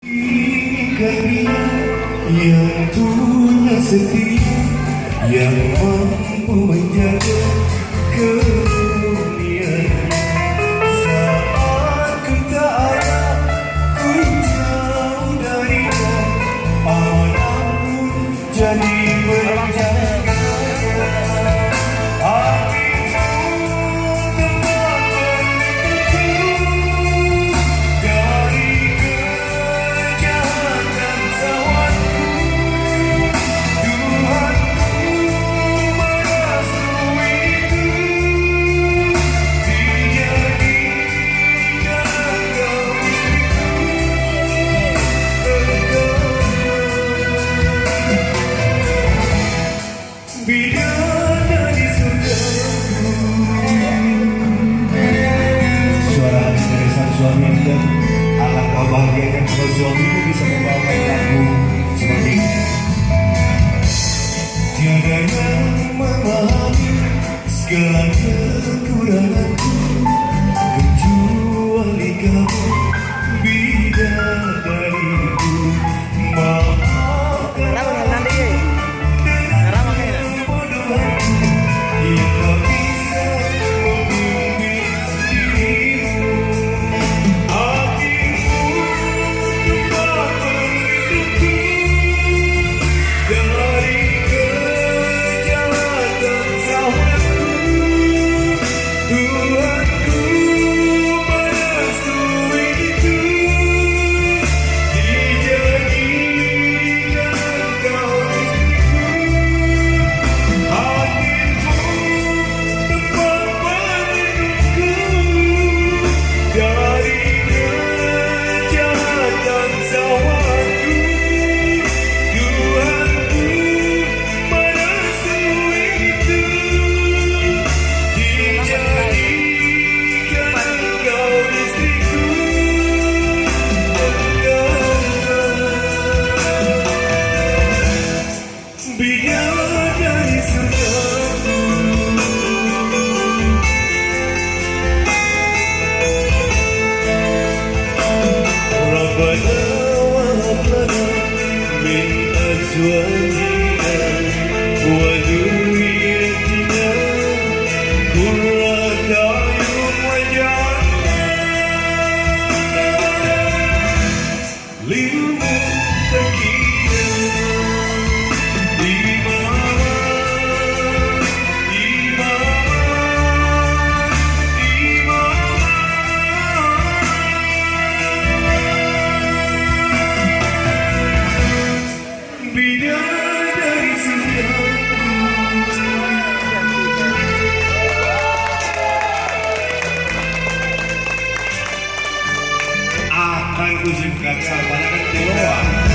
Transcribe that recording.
Dia yang punya setia, yang mampu menjaga kemuliaan. Saat ku tak ada, ku jauh darinya, amanah pun jadi berjaga. Bidadari surgaku. Suara hati dari sang suami dan alangkah bahagianya kalau suamimu bisa membawakan lagu seperti ini. Tiada yang memahami segala kekuranganku kecuali kamu, bidadariku. Maafkan bidadari surgaku. Rabbana wa hab lana min azwajina wa dhurriyyatina qurrata a'yun waj'alna lil muttaqina bidadari surgaku. Akan ku singkat sabar keluar.